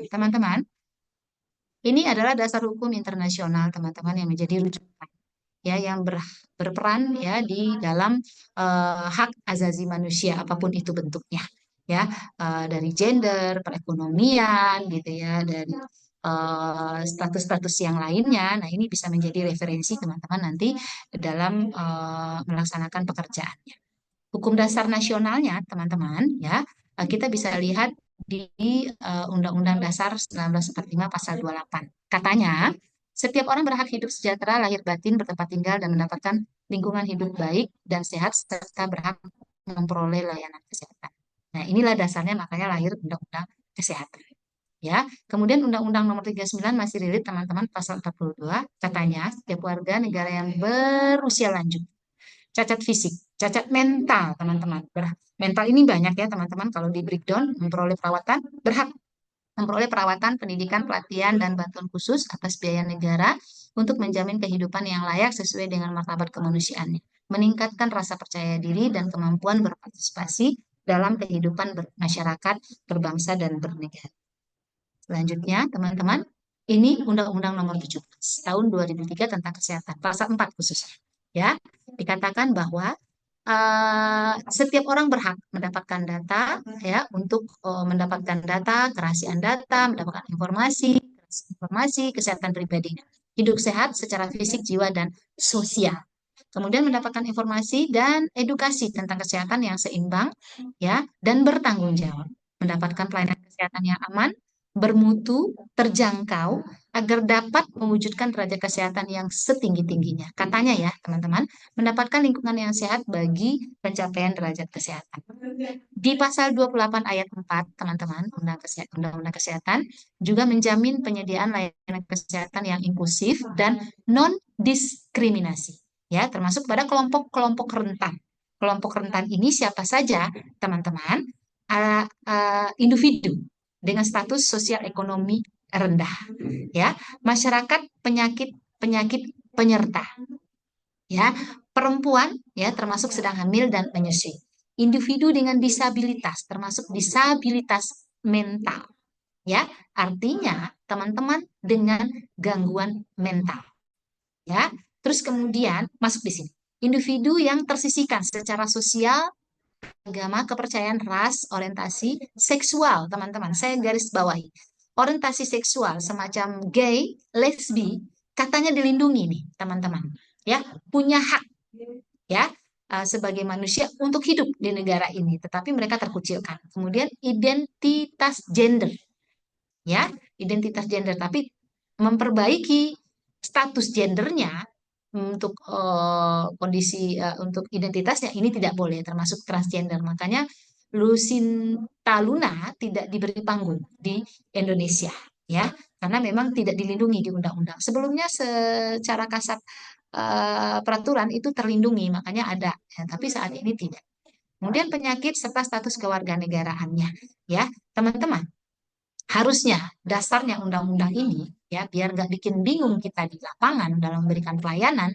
Teman-teman, ini adalah dasar hukum internasional, teman-teman, yang menjadi rujukan ya, yang berperan ya di dalam hak asasi manusia apapun itu bentuknya ya, dari gender, perekonomian gitu ya, dari status-status yang lainnya. Nah, ini bisa menjadi referensi teman-teman nanti dalam melaksanakan pekerjaannya. Hukum dasar nasionalnya, teman-teman, ya, kita bisa lihat di Undang-Undang Dasar 1945 Pasal 28. Katanya, setiap orang berhak hidup sejahtera, lahir batin, bertempat tinggal, dan mendapatkan lingkungan hidup baik dan sehat, serta berhak memperoleh layanan kesehatan. Nah, inilah dasarnya, makanya lahir Undang-Undang Kesehatan. Ya, kemudian Undang-Undang Nomor 39 masih relate, teman-teman, Pasal 42, katanya setiap warga negara yang berusia lanjut, cacat fisik, cacat mental, teman-teman. Mental ini banyak ya, teman-teman. Kalau di breakdown, memperoleh perawatan, berhak memperoleh perawatan, pendidikan, pelatihan, dan bantuan khusus atas biaya negara untuk menjamin kehidupan yang layak sesuai dengan martabat kemanusiaannya, meningkatkan rasa percaya diri dan kemampuan berpartisipasi dalam kehidupan bermasyarakat, berbangsa, dan bernegara. Selanjutnya, teman-teman, ini Undang-Undang Nomor 17 tahun 2003 tentang kesehatan, pasal 4 khususnya. Ya, dikatakan bahwa setiap orang berhak mendapatkan data ya, untuk mendapatkan data, kerahasiaan data, mendapatkan informasi kesehatan pribadi, hidup sehat secara fisik, jiwa, dan sosial. Kemudian mendapatkan informasi dan edukasi tentang kesehatan yang seimbang ya, dan bertanggung jawab. Mendapatkan pelayanan kesehatan yang aman, bermutu, terjangkau, agar dapat mewujudkan derajat kesehatan yang setinggi-tingginya. Katanya ya, teman-teman, mendapatkan lingkungan yang sehat bagi pencapaian derajat kesehatan. Di pasal 28 ayat 4, teman-teman, Undang-Undang Kesehatan juga menjamin penyediaan layanan kesehatan yang inklusif dan non-diskriminasi, ya, termasuk pada kelompok-kelompok rentan. Kelompok rentan ini siapa saja, teman-teman? Individu dengan status sosial ekonomi rendah, ya, masyarakat penyakit penyakit penyerta, ya, perempuan ya, termasuk sedang hamil dan menyusui, individu dengan disabilitas termasuk disabilitas mental, ya, artinya teman-teman dengan gangguan mental, ya. Terus kemudian masuk di sini individu yang tersisihkan secara sosial, agama, kepercayaan, ras, orientasi seksual, teman-teman. Saya garis bawahi. Orientasi seksual semacam gay, lesbi, katanya dilindungi nih, teman-teman. Ya, punya hak ya, sebagai manusia untuk hidup di negara ini, tetapi mereka terkucilkan. Kemudian identitas gender, ya, identitas gender, tapi memperbaiki status gendernya untuk kondisi untuk identitasnya ini tidak boleh, termasuk transgender. Makanya Lucinta Luna tidak diberi panggung di Indonesia, ya, karena memang tidak dilindungi di undang-undang. Sebelumnya secara kasat peraturan itu terlindungi, makanya ada, ya, tapi saat ini tidak. Kemudian penyakit serta status kewarganegaraannya, ya, teman-teman. Harusnya dasarnya undang-undang ini ya, biar nggak bikin bingung kita di lapangan dalam memberikan pelayanan.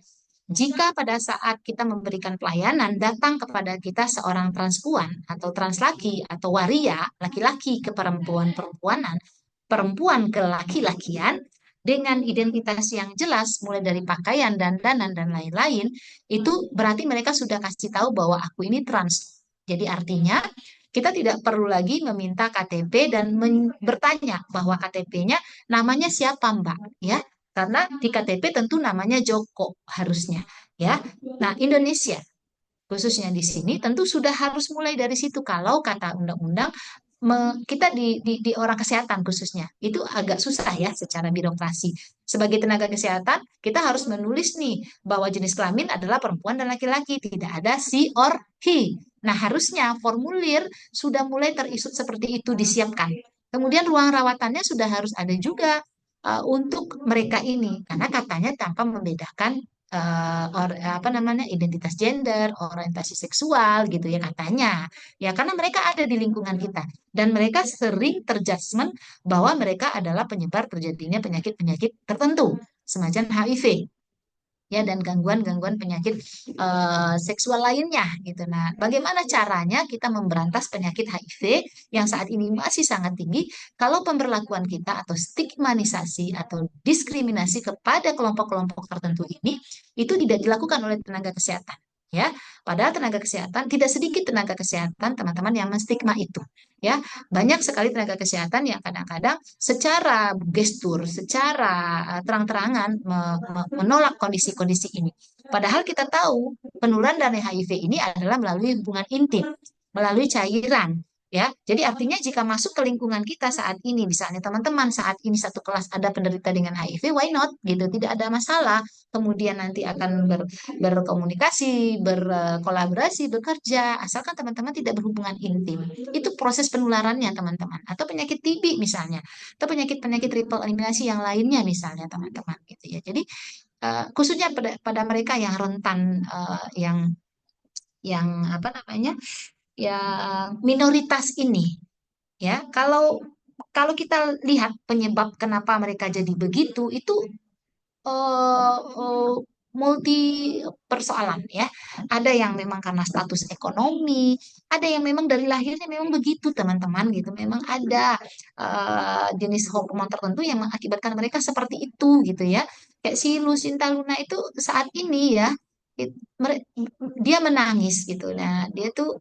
Jika pada saat kita memberikan pelayanan datang kepada kita seorang transpuan atau translaki atau waria, laki-laki ke perempuan-perempuanan, perempuan ke laki-lakian, dengan identitas yang jelas mulai dari pakaian, dandanan, dan lain-lain, itu berarti mereka sudah kasih tahu bahwa aku ini trans. Jadi artinya kita tidak perlu lagi meminta KTP dan bertanya bahwa KTP-nya namanya siapa, Mbak, ya. Karena di KTP tentu namanya Joko harusnya, ya. Nah, Indonesia khususnya di sini tentu sudah harus mulai dari situ. Kalau kata undang-undang, kita di orang kesehatan khususnya itu agak susah ya secara birokrasi. Sebagai tenaga kesehatan, kita harus menulis nih bahwa jenis kelamin adalah perempuan dan laki-laki, tidak ada she or he. Nah, harusnya formulir sudah mulai terisut seperti itu disiapkan. Kemudian ruang rawatannya sudah harus ada juga untuk mereka ini, karena katanya tanpa membedakan apa namanya, identitas gender, orientasi seksual gitu ya katanya. Ya karena mereka ada di lingkungan kita dan mereka sering terjudgment bahwa mereka adalah penyebar terjadinya penyakit-penyakit tertentu semacam HIV. ya, dan gangguan-gangguan penyakit seksual lainnya gitu. Nah, bagaimana caranya kita memberantas penyakit HIV yang saat ini masih sangat tinggi kalau pemberlakuan kita atau stigmanisasi atau diskriminasi kepada kelompok-kelompok tertentu ini itu tidak dilakukan oleh tenaga kesehatan. Ya, padahal tenaga kesehatan tidak sedikit tenaga kesehatan teman-teman yang menstigma itu. Ya, banyak sekali tenaga kesehatan yang kadang-kadang secara gestur, secara terang-terangan menolak kondisi-kondisi ini. Padahal kita tahu penularan dari HIV ini adalah melalui hubungan intim, melalui cairan. Ya, jadi artinya jika masuk ke lingkungan kita saat ini, misalnya teman-teman saat ini satu kelas ada penderita dengan HIV, why not? Gitu, tidak ada masalah. Kemudian nanti akan berkomunikasi, berkolaborasi, bekerja, asalkan teman-teman tidak berhubungan intim. Itu proses penularannya, teman-teman. Atau penyakit TB misalnya, atau penyakit-penyakit triple eliminasi yang lainnya misalnya, teman-teman. Gitu ya. Jadi khususnya pada mereka yang rentan, yang apa namanya, yang minoritas ini, ya. Kalau kita lihat penyebab kenapa mereka jadi begitu, itu eh, eh, multi persoalan ya. Ada yang memang karena status ekonomi, ada yang memang dari lahirnya memang begitu teman-teman gitu. Memang ada jenis hormon tertentu yang mengakibatkan mereka seperti itu gitu ya. Kayak si Lucinta Luna itu saat ini ya, it- mere- dia menangis gitu. Nah, dia tuh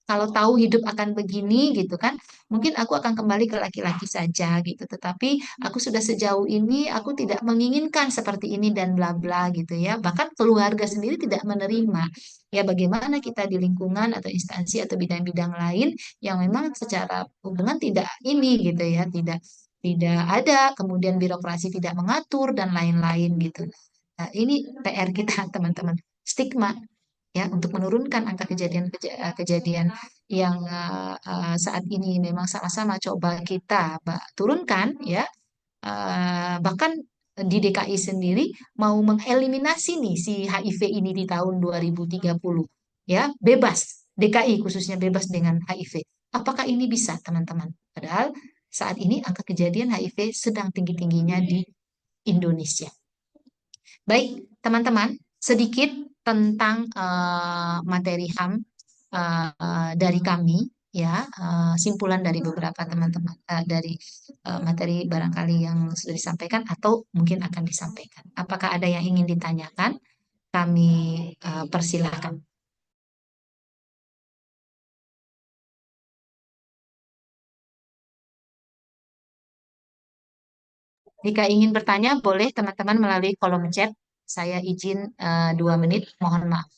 kalau tahu hidup akan begini gitu kan, mungkin aku akan kembali ke laki-laki saja gitu. Tetapi aku sudah sejauh ini, aku tidak menginginkan seperti ini dan bla bla gitu ya. Bahkan keluarga sendiri tidak menerima. Ya bagaimana kita di lingkungan atau instansi atau bidang-bidang lain yang memang secara hubungan tidak ini gitu ya, tidak tidak ada, kemudian birokrasi tidak mengatur dan lain-lain gitu. Nah, ini PR kita teman-teman. Stigma ya untuk menurunkan angka kejadian yang saat ini memang sama-sama coba kita turunkan ya. Bahkan di DKI sendiri mau mengeliminasi nih si HIV ini di tahun 2030 ya, bebas, DKI khususnya bebas dengan HIV. Apakah ini bisa teman-teman? Padahal saat ini angka kejadian HIV sedang tinggi-tingginya di Indonesia. Baik, teman-teman, sedikit tentang materi HAM dari kami, ya, simpulan dari beberapa teman-teman dari materi barangkali yang sudah disampaikan atau mungkin akan disampaikan. Apakah ada yang ingin ditanyakan? Kami persilahkan. Jika ingin bertanya, boleh teman-teman melalui kolom chat. Saya izin 2 menit, mohon maaf.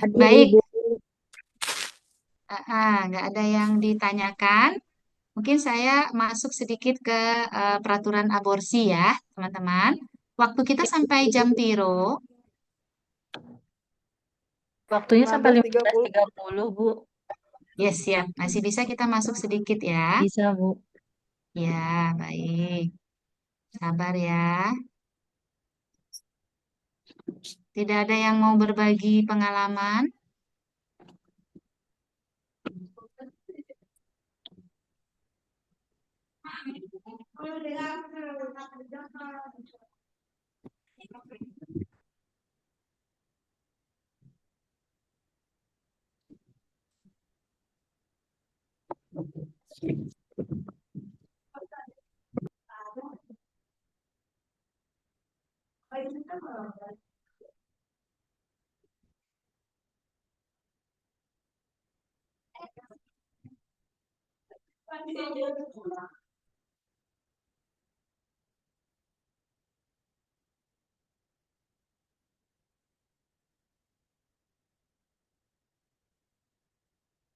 Aduh, Baik, Ibu. nggak ada yang ditanyakan. Mungkin saya masuk sedikit ke peraturan aborsi ya, teman-teman. Waktu kita sampai jam piro? Waktunya sampai 15.30. 15.30, Bu. Yes, siap. Masih bisa kita masuk sedikit ya. Bisa, Bu. Ya, baik. Sabar ya. Tidak ada yang mau berbagi pengalaman?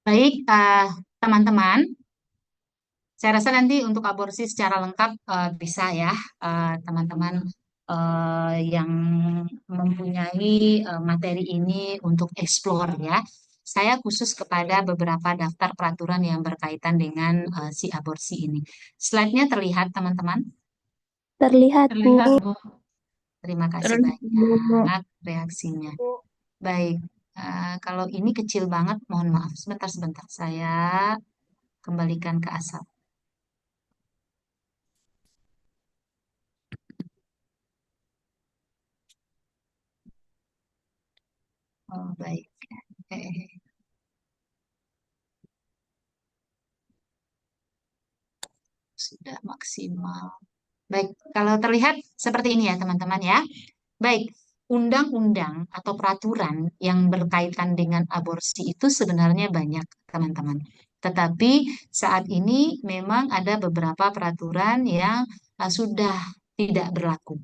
Baik, teman-teman. Saya rasa nanti untuk aborsi secara lengkap bisa ya, teman-teman yang mempunyai materi ini untuk explore ya. Saya khusus kepada beberapa daftar peraturan yang berkaitan dengan si aborsi ini. Slide-nya terlihat, teman-teman? Terlihat, Bu. Terlihat, Bu. Terima kasih Terlihat, Bu. banyak reaksinya. Baik, kalau ini kecil banget, mohon maaf. Sebentar-sebentar, saya kembalikan ke asal. Oh, baik. Eh, Sudah maksimal. Baik, kalau terlihat seperti ini ya teman-teman ya. Baik, undang-undang atau peraturan yang berkaitan dengan aborsi itu sebenarnya banyak teman-teman. Tetapi saat ini memang ada beberapa peraturan yang sudah tidak berlaku.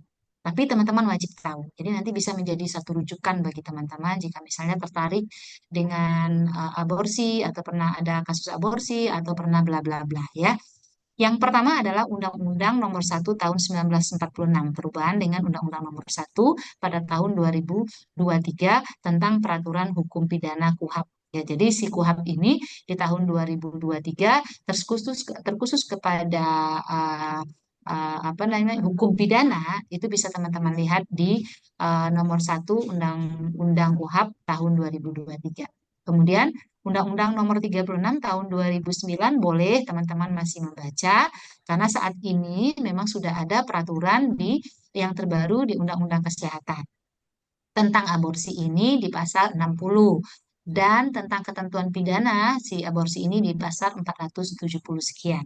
Tapi teman-teman wajib tahu. Jadi nanti bisa menjadi satu rujukan bagi teman-teman jika misalnya tertarik dengan aborsi atau pernah ada kasus aborsi atau pernah bla bla bla ya. Yang pertama adalah Undang-Undang Nomor 1 Tahun 1946, perubahan dengan Undang-Undang Nomor 1 pada tahun 2023 tentang Peraturan Hukum Pidana KUHP. Ya, jadi si KUHP ini di tahun 2023 terkhusus kepada apa namanya hukum pidana itu bisa teman-teman lihat di nomor 1 Undang-Undang KUHP tahun 2023. Kemudian Undang-Undang Nomor 36 Tahun 2009 boleh teman-teman masih membaca karena saat ini memang sudah ada peraturan di yang terbaru di Undang-Undang Kesehatan tentang aborsi ini di pasal 60 dan tentang ketentuan pidana si aborsi ini di pasal 470 sekian.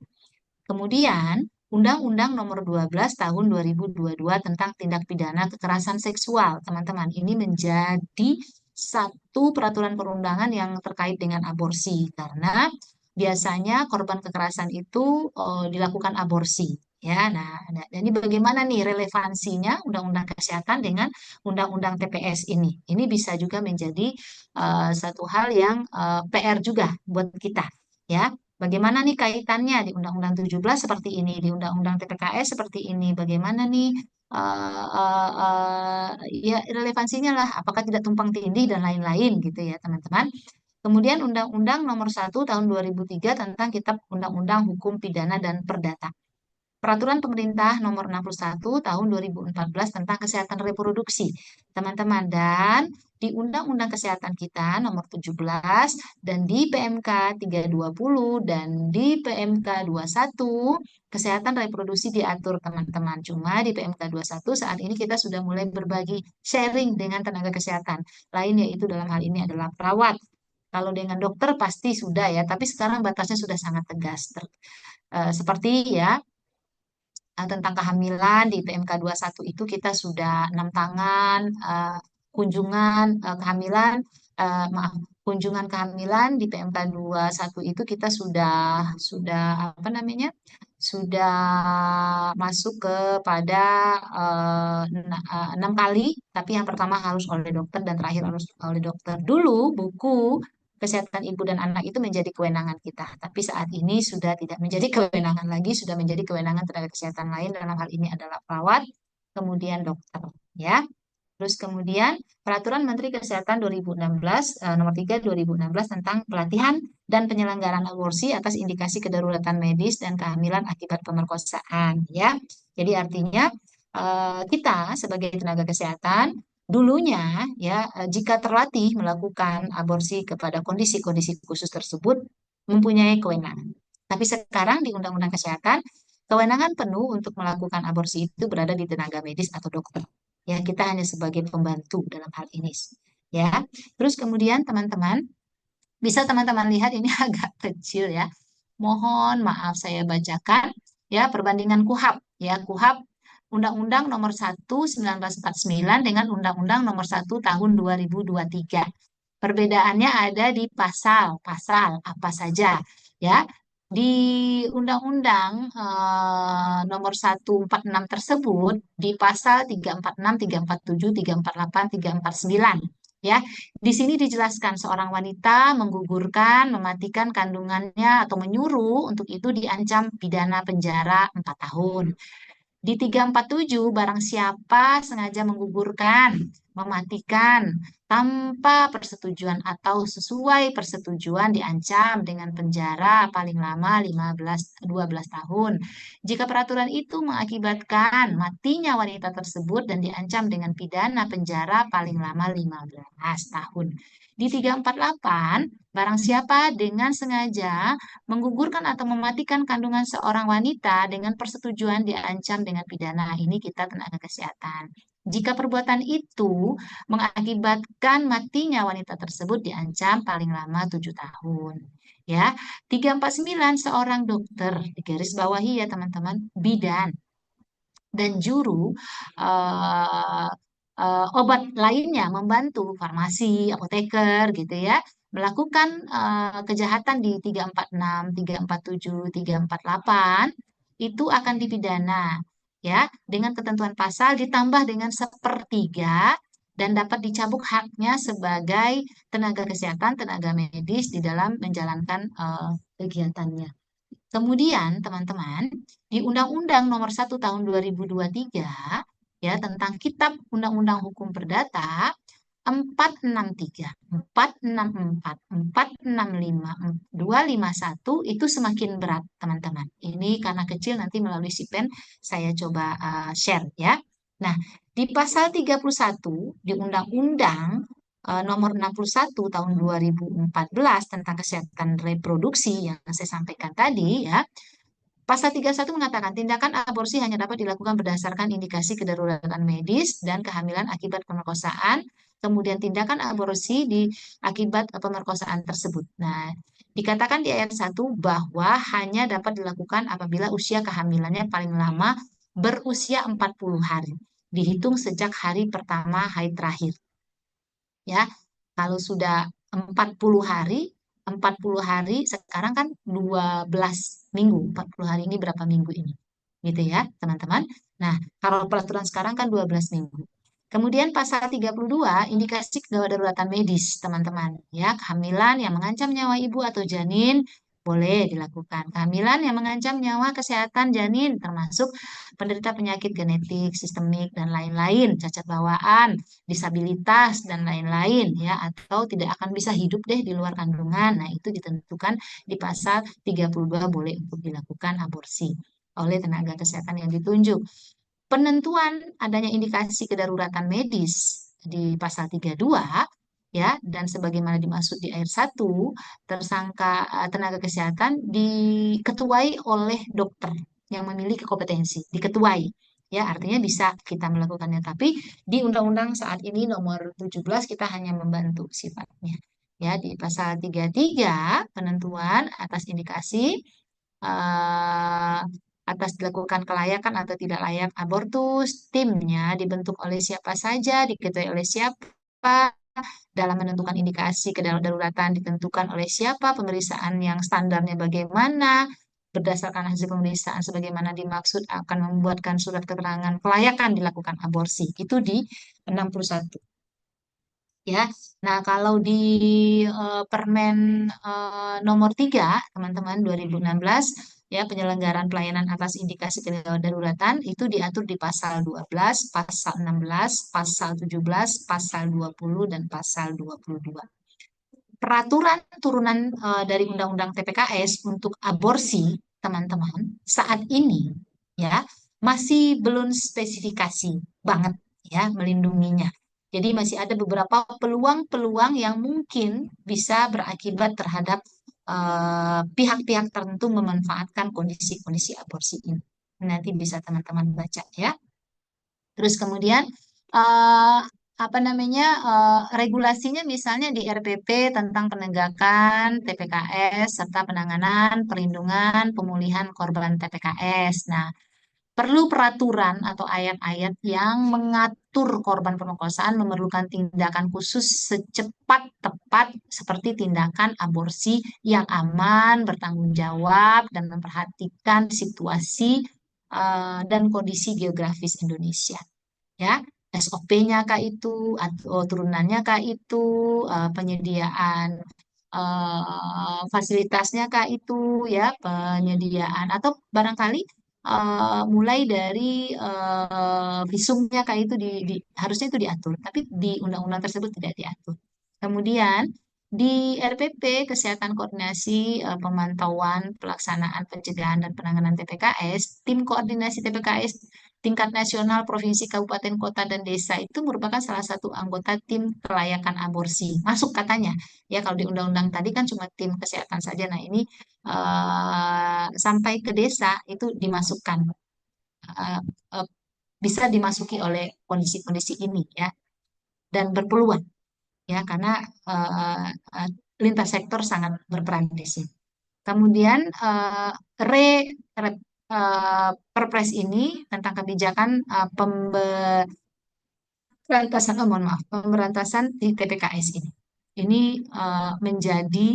Kemudian, Undang-Undang Nomor 12 Tahun 2022 tentang tindak pidana kekerasan seksual, teman-teman, ini menjadi satu peraturan perundangan yang terkait dengan aborsi karena biasanya korban kekerasan itu dilakukan aborsi. Ya, nah, ini bagaimana nih relevansinya Undang-Undang Kesehatan dengan Undang-Undang TPS ini? Ini bisa juga menjadi satu hal yang PR juga buat kita, ya. Bagaimana nih kaitannya di Undang-Undang 17 seperti ini, di Undang-Undang TPKS seperti ini? Bagaimana nih ya relevansinya lah, apakah tidak tumpang tindih dan lain-lain gitu ya teman-teman. Kemudian Undang-Undang Nomor 1 Tahun 2003 tentang Kitab Undang-Undang Hukum Pidana dan Perdata. Peraturan Pemerintah Nomor 61 Tahun 2014 tentang Kesehatan Reproduksi, teman-teman. Dan di Undang-Undang Kesehatan kita Nomor 17 dan di PMK 320 dan di PMK 21 Kesehatan Reproduksi diatur, teman-teman. Cuma di PMK 21 saat ini kita sudah mulai berbagi sharing dengan tenaga kesehatan lain, yaitu dalam hal ini adalah perawat. Kalau dengan dokter pasti sudah ya, tapi sekarang batasnya sudah sangat tegas. Seperti ya tentang kehamilan di PMK 21 itu kita sudah 6 tangan kunjungan kehamilan maaf kunjungan kehamilan di PMK satu itu kita sudah apa namanya? Sudah masuk kepada 6 kali, tapi yang pertama harus oleh dokter dan terakhir harus oleh dokter. Dulu buku kesehatan ibu dan anak itu menjadi kewenangan kita, tapi saat ini sudah tidak menjadi kewenangan lagi, sudah menjadi kewenangan tenaga kesehatan lain, dalam hal ini adalah perawat, kemudian dokter, ya. Terus kemudian Peraturan Menteri Kesehatan 2016 nomor 3 2016 tentang pelatihan dan penyelenggaraan aborsi atas indikasi kedaruratan medis dan kehamilan akibat pemerkosaan, ya. Jadi artinya kita sebagai tenaga kesehatan dulunya, ya, jika terlatih melakukan aborsi kepada kondisi-kondisi khusus tersebut mempunyai kewenangan. Tapi sekarang di Undang-Undang Kesehatan kewenangan penuh untuk melakukan aborsi itu berada di tenaga medis atau dokter. Ya, kita hanya sebagai pembantu dalam hal ini. Ya, terus kemudian teman-teman, bisa teman-teman lihat ini agak kecil ya. Mohon maaf saya bacakan ya perbandingan KUHAP. Ya, KUHAP Undang-Undang Nomor 1 1949 dengan Undang-Undang Nomor 1 Tahun 2023. Perbedaannya ada di pasal apa saja ya. Di Undang-Undang Nomor 146 tersebut di pasal 346, 347, 348, 349 ya. Di sini dijelaskan seorang wanita menggugurkan, mematikan kandungannya atau menyuruh untuk itu diancam pidana penjara 4 tahun. Di 347, barang siapa sengaja menggugurkan, mematikan, tanpa persetujuan atau sesuai persetujuan diancam dengan penjara paling lama 12 tahun. Jika peraturan itu mengakibatkan matinya wanita tersebut dan diancam dengan pidana penjara paling lama 15 tahun. Di 348, barang siapa dengan sengaja menggugurkan atau mematikan kandungan seorang wanita dengan persetujuan diancam dengan pidana. Ini kita tenaga kesehatan. Jika perbuatan itu mengakibatkan matinya wanita tersebut diancam paling lama 7 tahun. Ya, 349 seorang dokter, di garis bawahi ya teman-teman, bidan dan juru eh, obat lainnya membantu farmasi, apoteker gitu ya, melakukan kejahatan di 346, 347, 348 itu akan dipidana ya dengan ketentuan pasal ditambah dengan sepertiga dan dapat dicabut haknya sebagai tenaga kesehatan, tenaga medis di dalam menjalankan kegiatannya. Kemudian, teman-teman, di Undang-Undang Nomor 1 Tahun 2023 ya tentang Kitab Undang-Undang Hukum Perdata 463, 464, 465, 251 itu semakin berat, teman-teman. Ini karena kecil nanti melalui sipen saya coba share ya. Nah, di pasal 31 di Undang-Undang Nomor 61 tahun 2014 tentang kesehatan reproduksi yang saya sampaikan tadi ya. Pasal 31 mengatakan tindakan aborsi hanya dapat dilakukan berdasarkan indikasi kedaruratan medis dan kehamilan akibat pemerkosaan, kemudian tindakan aborsi di akibat pemerkosaan tersebut. Nah, dikatakan di ayat 1 bahwa hanya dapat dilakukan apabila usia kehamilannya paling lama berusia 40 hari, dihitung sejak hari pertama haid terakhir. Ya, kalau sudah 40 hari, 40 hari sekarang kan 12 minggu. 40 hari ini berapa minggu ini? Gitu ya, teman-teman. Nah, kalau peraturan sekarang kan 12 minggu. Kemudian pasal 32 indikasi kedaruratan medis, teman-teman. Ya, kehamilan yang mengancam nyawa ibu atau janin boleh dilakukan. Kehamilan yang mengancam nyawa kesehatan janin termasuk penderita penyakit genetik, sistemik dan lain-lain, cacat bawaan, disabilitas dan lain-lain ya atau tidak akan bisa hidup deh di luar kandungan. Nah, itu ditentukan di pasal 32 boleh untuk dilakukan aborsi oleh tenaga kesehatan yang ditunjuk. Penentuan adanya indikasi kedaruratan medis di pasal 32 ya dan sebagaimana dimaksud di ayat 1 tersangka tenaga kesehatan diketuai oleh dokter yang memiliki kompetensi, diketuai. Ya, artinya bisa kita melakukannya, tapi di undang-undang saat ini nomor 17 kita hanya membantu sifatnya. Ya, di pasal 33 penentuan atas indikasi eh, atas dilakukan kelayakan atau tidak layak abortus, timnya dibentuk oleh siapa saja, diketuai oleh siapa, dalam menentukan indikasi kedaruratan ditentukan oleh siapa, pemeriksaan yang standarnya bagaimana, berdasarkan hasil pemeriksaan sebagaimana dimaksud akan membuatkan surat keterangan kelayakan dilakukan aborsi. Itu di 61 ya. Nah, kalau di Permen nomor 3, teman-teman 2016 ya penyelenggaraan pelayanan atas indikasi kedaruratan itu diatur di pasal 12, pasal 16, pasal 17, pasal 20 dan pasal 22. Peraturan turunan dari Undang-Undang TPKS untuk aborsi, teman-teman, saat ini ya masih belum spesifikasi banget ya melindunginya. Jadi masih ada beberapa peluang-peluang yang mungkin bisa berakibat terhadap pihak-pihak tertentu memanfaatkan kondisi-kondisi aborsi ini. Nanti bisa teman-teman baca ya. Terus kemudian eh, apa namanya regulasinya misalnya di RPP tentang penegakan TPKS serta penanganan, perlindungan, pemulihan korban TPKS. Nah, perlu peraturan atau ayat-ayat yang mengatur korban pemerkosaan memerlukan tindakan khusus secepat tepat seperti tindakan aborsi yang aman, bertanggung jawab, dan memperhatikan situasi dan kondisi geografis Indonesia ya. SOP-nya kah itu atau turunannya kah itu penyediaan fasilitasnya kah itu ya penyediaan atau barangkali mulai dari visumnya kah itu harusnya itu diatur tapi di undang-undang tersebut tidak diatur. Kemudian di RPP Kesehatan Koordinasi Pemantauan Pelaksanaan Pencegahan dan Penanganan TPKS, tim koordinasi TPKS tingkat nasional, provinsi, kabupaten, kota, dan desa itu merupakan salah satu anggota tim kelayakan aborsi. Masuk katanya. Ya, kalau di undang-undang tadi kan cuma tim kesehatan saja. Nah, ini sampai ke desa itu dimasukkan. Eh, eh, bisa dimasuki oleh kondisi-kondisi ini ya. Dan berpeluang ya, karena eh, eh, lintas sektor sangat berperan di sini. Kemudian re, re- Perpres ini tentang kebijakan pemberantasan, mohon maaf, pemberantasan di TPKS ini. Ini menjadi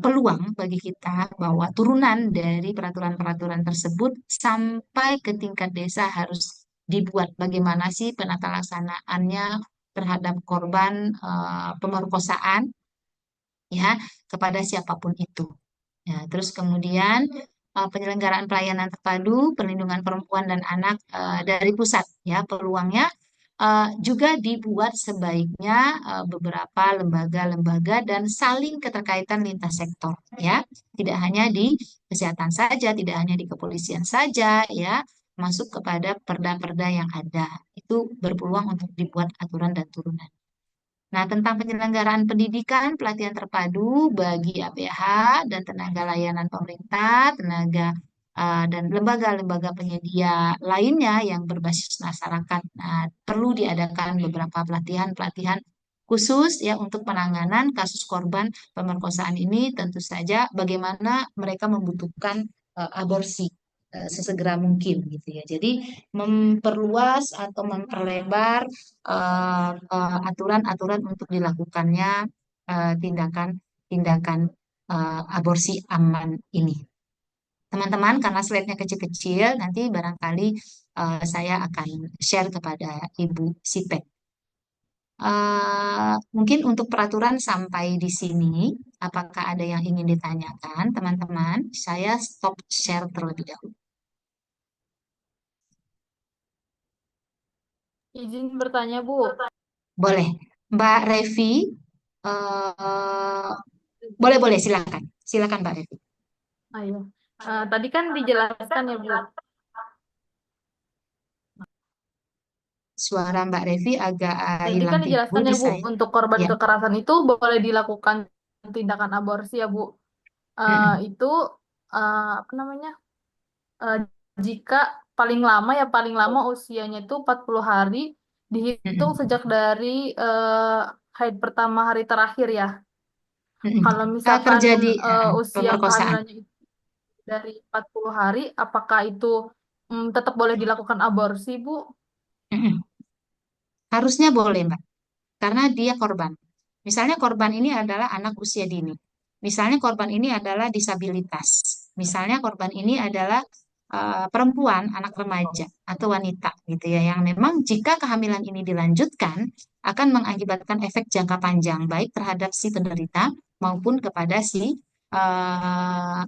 peluang bagi kita bahwa turunan dari peraturan-peraturan tersebut sampai ke tingkat desa harus dibuat. Bagaimana sih penata laksanaannya terhadap korban pemerkosaan ya kepada siapapun itu. Ya, terus kemudian penyelenggaraan pelayanan terpadu perlindungan perempuan dan anak dari pusat ya peluangnya juga dibuat sebaiknya beberapa lembaga-lembaga dan saling keterkaitan lintas sektor ya tidak hanya di kesehatan saja tidak hanya di kepolisian saja ya masuk kepada perda-perda yang ada itu berpeluang untuk dibuat aturan dan turunan. Nah, tentang penyelenggaraan pendidikan, pelatihan terpadu bagi APH dan tenaga layanan pemerintah, tenaga dan lembaga-lembaga penyedia lainnya yang berbasis masyarakat. Nah, perlu diadakan beberapa pelatihan-pelatihan khusus ya untuk penanganan kasus korban pemerkosaan ini. Tentu saja bagaimana mereka membutuhkan aborsi sesegera mungkin gitu ya. Jadi memperluas atau memperlebar aturan-aturan untuk dilakukannya tindakan-tindakan aborsi aman ini. Teman-teman, karena slide-nya kecil-kecil, nanti barangkali saya akan share kepada Ibu Sipek. Mungkin untuk peraturan sampai di sini, apakah ada yang ingin ditanyakan, teman-teman? Saya stop share terlebih dahulu. Izin bertanya, Bu. Boleh, Mbak Revi, eh, boleh-boleh silakan, silakan Mbak Revi. Ayo. Tadi kan dijelaskan ya, Bu. Suara Mbak Revi agak Tadi hilang kan Ibu, dijelaskan ya, Bu, bisa ya? untuk korban Ya. kekerasan itu boleh dilakukan tindakan aborsi ya, Bu. Mm-mm. Itu apa namanya? Eh, jika paling lama usianya itu 40 hari dihitung Mm-mm. sejak dari haid pertama hari terakhir ya. Mm-mm. Kalau misalkan Terjadi usia pemerkosaan. kehamilannya itu dari 40 hari, apakah itu tetap boleh dilakukan aborsi, Bu? Mm-mm. Harusnya boleh, Mbak. karena dia korban. Misalnya korban ini adalah anak usia dini. Misalnya korban ini adalah disabilitas. Misalnya korban ini adalah perempuan, anak remaja atau wanita gitu ya, yang memang jika kehamilan ini dilanjutkan akan mengakibatkan efek jangka panjang baik terhadap si penderita maupun kepada si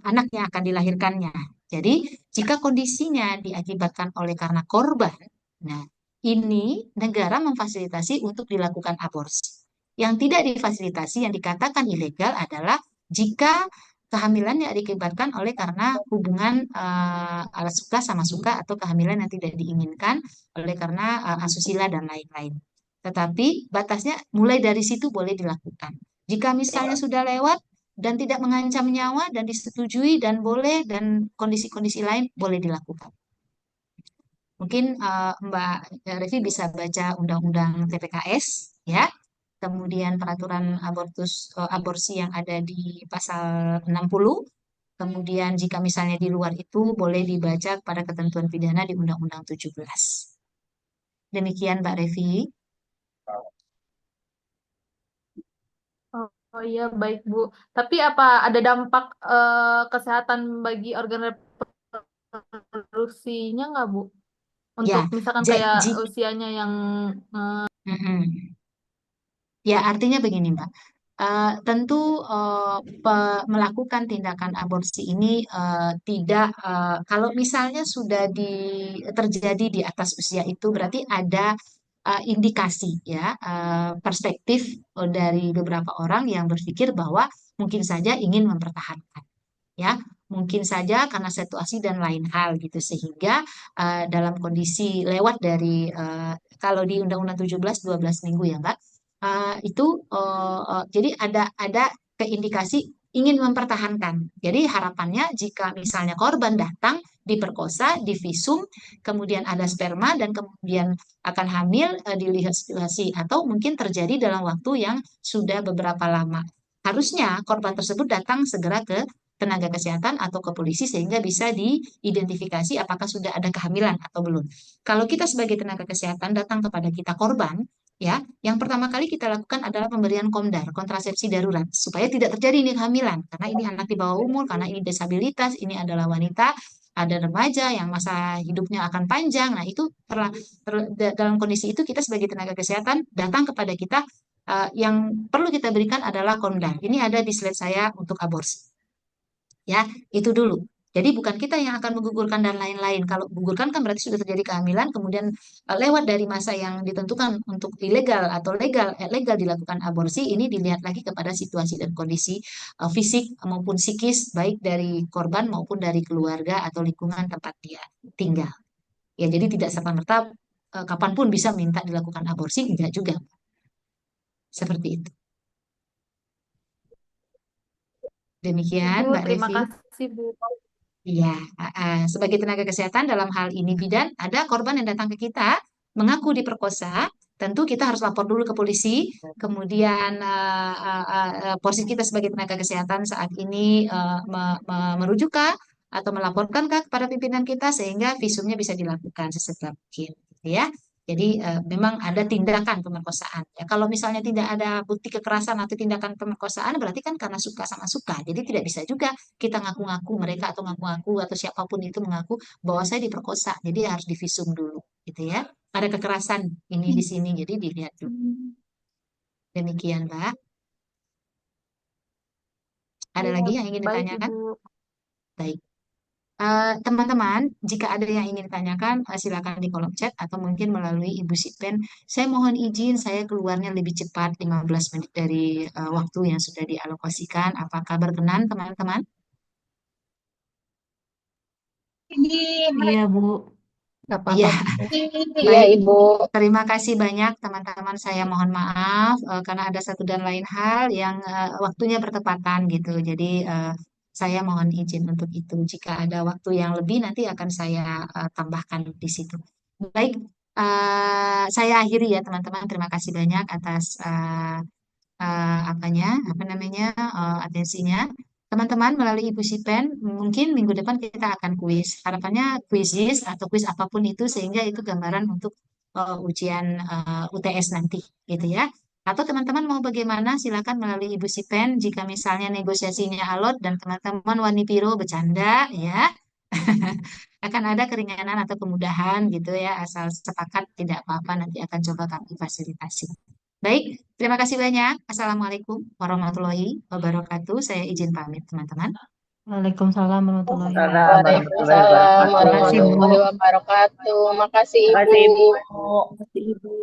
anak yang akan dilahirkannya. Jadi, jika kondisinya diakibatkan oleh karena korban, nah ini negara memfasilitasi untuk dilakukan aborsi. Yang tidak difasilitasi, yang dikatakan ilegal adalah jika kehamilan yang diakibatkan oleh karena hubungan alat suka sama suka atau kehamilan yang tidak diinginkan oleh karena asusila dan lain-lain. Tetapi batasnya mulai dari situ boleh dilakukan. Jika misalnya sudah lewat dan tidak mengancam nyawa dan disetujui dan boleh dan kondisi-kondisi lain boleh dilakukan. Mungkin Mbak Revi bisa baca Undang-Undang TPKS ya, kemudian peraturan aborsi yang ada di pasal 60. Kemudian jika misalnya di luar itu boleh dibaca pada ketentuan pidana di Undang-Undang 17. Demikian Mbak Revi. Oh, oh iya, baik Bu. Tapi apa ada dampak kesehatan bagi organ reproduksinya nggak Bu? Untuk Ya, misalkan kayak jadi, usianya yang ya artinya begini Mbak. Tentu melakukan tindakan aborsi ini tidak kalau misalnya sudah terjadi di atas usia itu berarti ada indikasi ya perspektif dari beberapa orang yang berpikir bahwa mungkin saja ingin mempertahankan ya mungkin saja karena situasi dan lain hal gitu sehingga dalam kondisi lewat dari kalau di Undang-Undang 17 12 minggu ya Mbak itu jadi ada keindikasi ingin mempertahankan. Jadi harapannya jika misalnya korban datang diperkosa, divisum, kemudian ada sperma dan kemudian akan hamil dilihat situasi atau mungkin terjadi dalam waktu yang sudah beberapa lama. Harusnya korban tersebut datang segera ke tenaga kesehatan atau ke polisi sehingga bisa diidentifikasi apakah sudah ada kehamilan atau belum. Kalau kita sebagai tenaga kesehatan datang kepada kita korban, ya, yang pertama kali kita lakukan adalah pemberian komdar, kontrasepsi darurat, supaya tidak terjadi ini kehamilan, karena ini anak di bawah umur, karena ini disabilitas, ini adalah wanita, ada remaja yang masa hidupnya akan panjang. Nah, itu dalam kondisi itu kita sebagai tenaga kesehatan datang kepada kita yang perlu kita berikan adalah komdar. Ini ada di slide saya untuk aborsi. Ya, itu dulu. Jadi bukan kita yang akan menggugurkan dan lain-lain. Kalau gugurkan kan berarti sudah terjadi kehamilan, kemudian lewat dari masa yang ditentukan untuk ilegal atau legal dilakukan aborsi, ini dilihat lagi kepada situasi dan kondisi fisik maupun psikis, baik dari korban maupun dari keluarga atau lingkungan tempat dia tinggal. Ya, jadi tidak serta-merta kapanpun bisa minta dilakukan aborsi, enggak juga. Seperti itu. Demikian, Bu, Mbak terima Revi. kasih Bu. Iya, sebagai tenaga kesehatan dalam hal ini bidan, ada korban yang datang ke kita mengaku diperkosa, tentu kita harus lapor dulu ke polisi. Kemudian posisi kita sebagai tenaga kesehatan saat ini merujukkah atau melaporkankah kepada pimpinan kita sehingga visumnya bisa dilakukan sesegera mungkin, gitu ya. Jadi memang ada tindakan pemerkosaan. Ya, kalau misalnya tidak ada bukti kekerasan atau tindakan pemerkosaan, berarti kan karena suka sama suka. Jadi tidak bisa juga kita ngaku-ngaku mereka atau ngaku-ngaku atau siapapun itu mengaku bahwa saya diperkosa. Jadi harus divisum dulu, gitu ya. Ada kekerasan ini di sini, jadi dilihat dulu. Demikian, Mbak. Ada Ya, lagi yang ingin baik ditanyakan? Ibu. Baik. Teman-teman, jika ada yang ingin ditanyakan, silakan di kolom chat atau mungkin melalui Ibu Sitpen. Saya mohon izin, saya keluarnya lebih cepat 15 menit dari waktu yang sudah dialokasikan. Apakah berkenan, teman-teman? Iya, Bu. Gak Iya, apa-apa Bu. Iya, baik. Ibu. Terima kasih banyak teman-teman. Saya mohon maaf karena ada satu dan lain hal yang waktunya bertepatan gitu. Jadi saya mohon izin untuk itu. Jika ada waktu yang lebih nanti akan saya tambahkan di situ. Baik, saya akhiri ya teman-teman. Terima kasih banyak atas apa namanya, atensinya. Teman-teman melalui Ibu Sipen, mungkin minggu depan kita akan kuis. Harapannya kuisis atau kuis apapun itu sehingga itu gambaran untuk ujian UTS nanti, gitu ya. Atau teman-teman mau bagaimana, silakan melalui Ibu Sipen jika misalnya negosiasinya alot dan teman-teman wani piro bercanda ya. Akan ada keringanan atau kemudahan gitu ya, asal sepakat tidak apa-apa, nanti akan coba kami fasilitasi. Baik, terima kasih banyak. Assalamualaikum warahmatullahi wabarakatuh. Saya izin pamit, teman-teman. Waalaikumsalam warahmatullahi Waalaikumsalam wabarakatuh. warahmatullahi Waalaikumsalam wabarakatuh. Terima kasih, Bu. warahmatullahi wabarakatuh. Makasih, Terima Ibu. kasih, Ibu. Terima kasih Ibu.